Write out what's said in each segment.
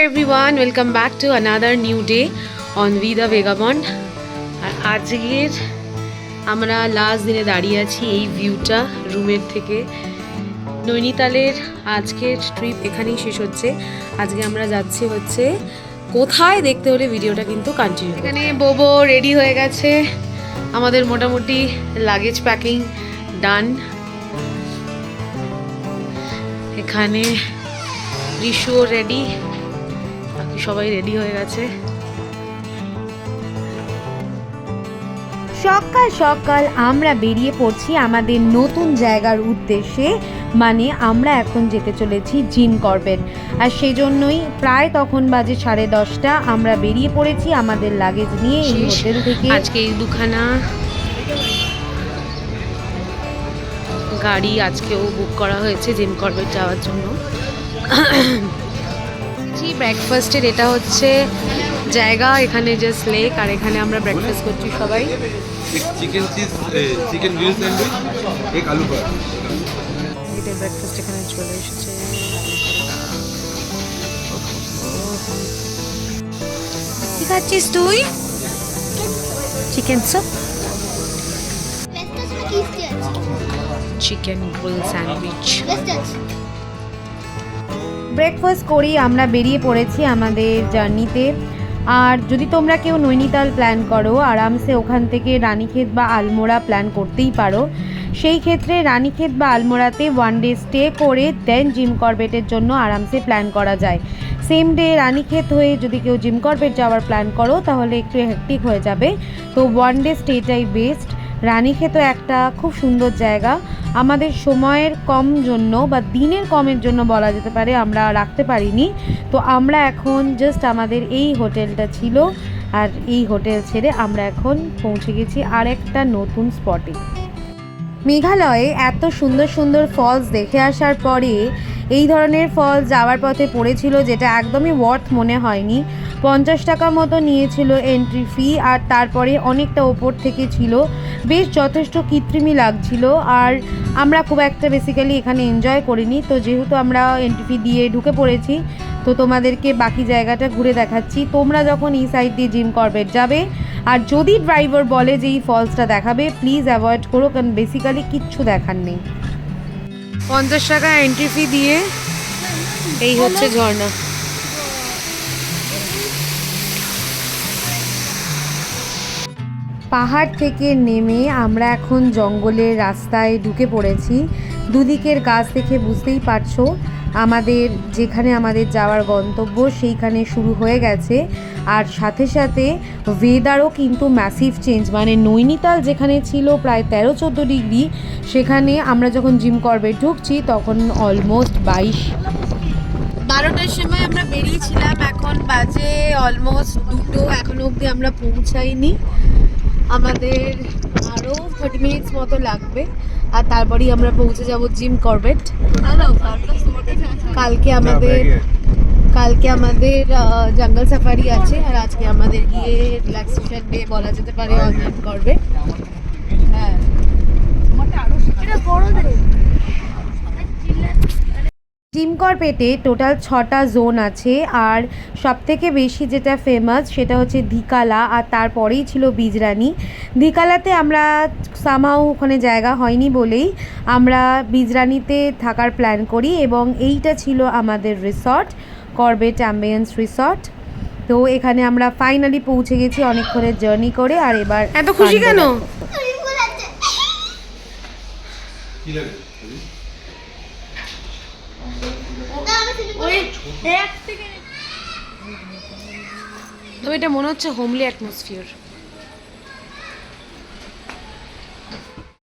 everyone, welcome back to another new day on We The Vagabond. আর আজকের আমরা last দিনে দাঁড়িয়ে আছি এই ভিউটা রুমের থেকে। নৈনিতালের আজকের ট্রিপ এখানেই শেষ হচ্ছে। আজকে আমরা যাচ্ছি হচ্ছে কোথায় দেখতে হলে ভিডিওটা কিন্তু কন্টিনিউ। এখানে বোবো রেডি হয়ে গেছে, আমাদের মোটামুটি লাগেজ প্যাকিং ডান। এখানে রিশুও রেডি, বাকি সবাই রেডি হয়ে গেছে। সকাল সকাল আমরা বেরিয়ে পড়ছি আমাদের নতুন জায়গার উদ্দেশ্যে, মানে আমরা এখন যেতে চলেছি জিম করবেট। আর সেজন্যই প্রায় তখন বাজে 10:30 আমরা বেরিয়ে পড়েছি আমাদের লাগেজ নিয়ে এই হোটেল থেকে। আজকে এই দুখানা গাড়ি আজকেও বুক করা হয়েছে জিম করবেট যাওয়ার জন্য। ব্রেকফাস্টের এটা হচ্ছে জায়গা, এখানে জাস্ট লেক, আর এখানে আমরা ব্রেকফাস্ট করছি সবাই। Chicken cheese chicken grill sandwich এক আলু পরোটা। এটা ব্রেকফাস্ট এখানে চলে এসেছে। কি খাচ্ছিস তুই? Chicken soup, chicken grill sandwich. Breakfast করেই আমরা বেরিয়ে পড়েছি আমাদের জার্নিতে। আর যদি তোমরা কেউ নৈনিতাল প্ল্যান করো, আরামসে ওখান থেকে রানীক্ষেত বা আলমোড়া প্ল্যান করতেই পারো। সেই ক্ষেত্রে রানীক্ষেত বা আলমোড়াতে 1 ডে স্টে করে দেন জিম করবেটের জন্য আরামসে প্ল্যান করা যায়। সেম ডে রানীক্ষেত হয়ে যদি কেউ জিম করবেট যাওয়ার প্ল্যান করো তাহলে একটু হেক্টিক হয়ে যাবে, তো 1 ডে স্টেটাই বেস্ট। রানীক্ষেতও একটা খুব সুন্দর জায়গা, আমাদের সময়ের কম জন্য বা দিনের কমের জন্য বলা যেতে পারে আমরা রাখতে পারিনি। তো আমরা এখন জাস্ট আমাদের এই হোটেলটা ছিল, আর এই হোটেল ছেড়ে আমরা এখন পৌঁছে গেছি আর একটা নতুন স্পটে। মেঘালয়ে এত সুন্দর সুন্দর ফলস দেখে আসার পরে এই ধরনের ফলস যাওয়ার পথে পড়েছিল যেটা একদমই ওয়ার্থ মনে হয়নি। 50 টাকা মতো নিয়েছিল এন্ট্রি ফি, আর তারপরে অনেকটা ওপর থেকে ছিল, বেশ যথেষ্ট কৃত্রিমই লাগছিল। আর আমরা খুব একটা বেসিক্যালি এখানে এনজয় করিনি, তো যেহেতু আমরা এন্ট্রি ফি দিয়ে ঢুকে পড়েছি তো তোমাদেরকে বাকি জায়গাটা ঘুরে দেখাচ্ছি। তোমরা যখন এই সাইড দিয়ে জিম করবেট যাবে আর যদি ড্রাইভার বলে যে এই ফলসটা দেখাবে, প্লিজ অ্যাভয়েড করো, কারণ বেসিক্যালি কিচ্ছু দেখার নেই। 50 টাকা এন্ট্রি ফি দিয়ে এই হচ্ছে ঝর্ণা। পাহাড় থেকে নেমে আমরা এখন জঙ্গলের রাস্তায় ঢুকে পড়েছি। দুদিকের গাছ দেখে বুঝতেই পারছো আমাদের যেখানে আমাদের যাওয়ার গন্তব্য সেইখানে শুরু হয়ে গেছে। আর সাথে সাথে ওয়েদারও কিন্তু ম্যাসিভ চেঞ্জ, মানে নৈনিতাল যেখানে ছিল প্রায় 13-14 ডিগ্রি, সেখানে আমরা যখন জিম করবেট ঢুকছি তখন অলমোস্ট 12টার সময় আমরা বেরিয়েছিলাম, এখন বাজে অলমোস্ট 2টো, এখনো অবধি আমরা পৌঁছাইনি। আমাদের আরও 30 মিনিটস মতো লাগবে, আর তারপরেই আমরা পৌঁছে যাব জিম করবেট। কালকে আমাদের জঙ্গল সাফারি আছে, আর আজকে আমাদের গিয়ে রিল্যাক্সেশন ডে বলা যেতে পারে অন জিম করবেট। হ্যাঁ, জিম করবেটে টোটাল 6টা জোন আছে, আর সবথেকে বেশি যেটা ফেমাস সেটা হচ্ছে ধিকালা, আর তারপরেই ছিল বিজরানি। ধিকালাতে আমরা সামহাও ওখানে জায়গা হয়নি বলেই আমরা বিজরানিতে থাকার প্ল্যান করি, এবং এইটা ছিল আমাদের রিসর্ট, করবেট অ্যাম্বিয়েন্স রিসর্ট। তো এখানে আমরা ফাইনালি পৌঁছে গেছি অনেকক্ষণের জার্নি করে। আর এবার এত খুশি কেন? তবে এটা মনে হচ্ছে হোমলি অ্যাটমসফিয়ার।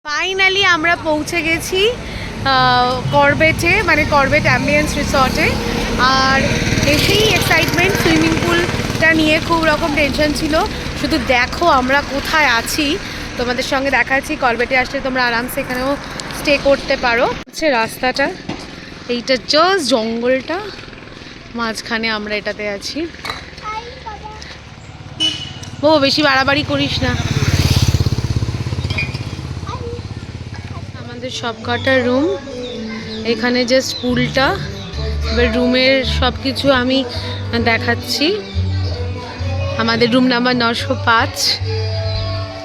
ফাইনালি আমরা পৌঁছে গেছি করবেটে, মানে করবেট অ্যাম্বিয়েন্স রিসর্টে। আর এসেই এক্সাইটমেন্ট, সুইমিং পুলটা নিয়ে খুব রকম টেনশন ছিল। শুধু দেখো আমরা কোথায় আছি, তোমাদের সঙ্গে দেখাচ্ছি। করবেটে আসলে তোমরা আরামসে এখানেও স্টে করতে পারো। হচ্ছে রাস্তাটা, এইটা জাস্ট জঙ্গলটা মাঝখানে আমরা এটাতে আছি। ও বেশি বাড়াবাড়ি করিস না। আমাদের সব কটা রুম এখানে, জাস্ট পুলটা এবার রুমের সব কিছু আমি দেখাচ্ছি। আমাদের room number 905।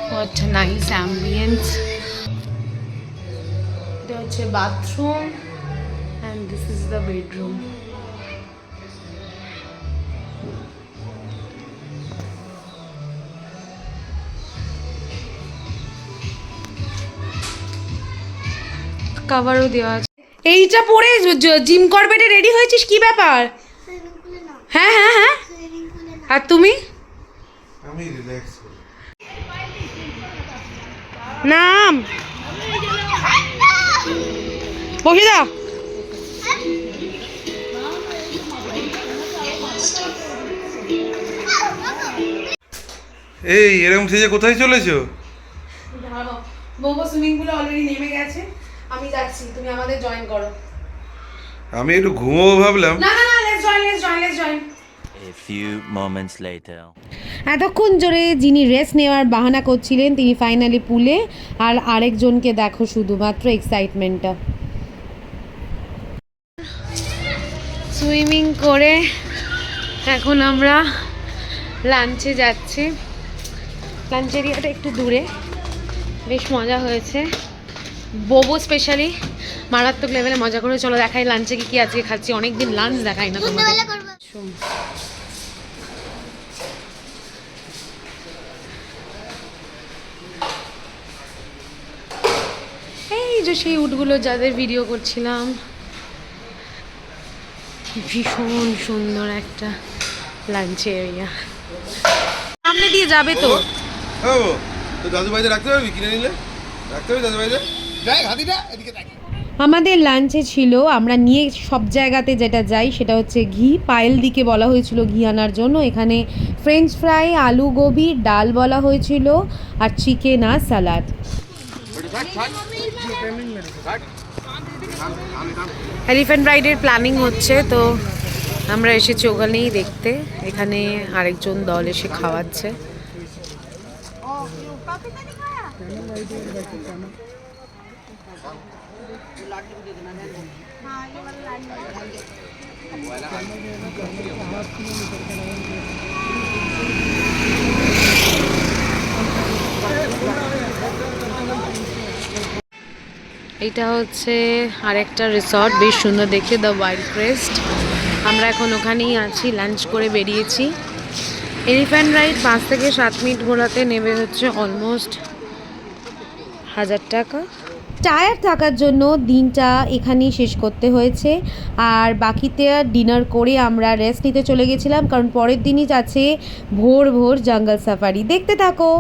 What nice ambience. এটা হচ্ছে bathroom and this is the bedroom. কাভারও দেওয়া আছে। এইটা পরে জিম করবেটে রেডি হয়েছিস, কি ব্যাপার? হ্যাঁ হ্যাঁ হ্যাঁ। আর তুমি? আমি রিল্যাক্স করি। নাম বসে দাও। এই এরকম সেজে কোথায় চলেছো? বৌবা সুইমিং পুলে অলরেডি নেমে গেছে, আমি যাচ্ছি, তুমি আমাদের জয়েন করো। আমি একটু ঘুমোবো ভাবলাম। না না না, let's join. A few moments later. এতক্ষণ জোরে যিনি রেস্ট নেওয়ার বাহানা করছিলেন তিনি ফাইনালি পুলে, আর আরেকজনকে দেখো শুধুমাত্র এক্সাইটমেন্টটা। সুইমিং করে এখন আমরা লাঞ্চে যাচ্ছি। লাঞ্চ এরিয়াটা একটু দূরে, বেশ মজা হয়েছে। বোবো স্পেশালি মারাত্মক লেভেলে মজা করে। চলো দেখাই লাঞ্চে কি কি আজকে খাচ্ছি, অনেকদিন লাঞ্চ দেখাই না তোমাদের। এই যে সেই উটগুলো যাদের ভিডিও করছিলাম, ভীষণ সুন্দর একটা লাঞ্চ এরিয়া। সামনে দিয়ে যাবে তো। ও তো দাদু ভাইদের রাখতে পারবি, কিনে নিলে রাখতে পারবি দাদু ভাইদের। দেখ হাতিটা এদিকে দেখ। আমাদের লাঞ্চে ছিল, আমরা নিয়ে সব জায়গাতে যেটা যাই সেটা হচ্ছে ঘি। পায়েল দিকে বলা হয়েছিল ঘি আনার জন্য। এখানে ফ্রেঞ্চ ফ্রাই, আলু গোবি, ডাল বলা হয়েছিল, আর চিকেন আর স্যালাড। এলিফ্যান্ট রাইডের প্ল্যানিং হচ্ছে, তো আমরা এসেছি ওখানেই দেখতে। এখানে আরেকজন দল এসে খাওয়াচ্ছে। এটা হচ্ছে আরেকটা রিসর্ট, বেশ সুন্দর দেখে, দ্য ওয়াইল্ড ক্রেস্ট। আমরা এখন ওখানেই আছি, লাঞ্চ করে বেরিয়েছি। এলিফ্যান্ট রাইড 5 থেকে 7 মিনিট ঘোরাতে নেবে হচ্ছে অলমোস্ট 1000 টাকা। টায়ার থাকার জন্য দিনটা এখানেই শেষ করতে হয়েছে, আর বাকিতে ডিনার করে আমরা রেস্ট নিতে চলে গেছিলাম, কারণ পরের দিনই আছে ভোর জঙ্গল সাফারি। দেখতে থাকো।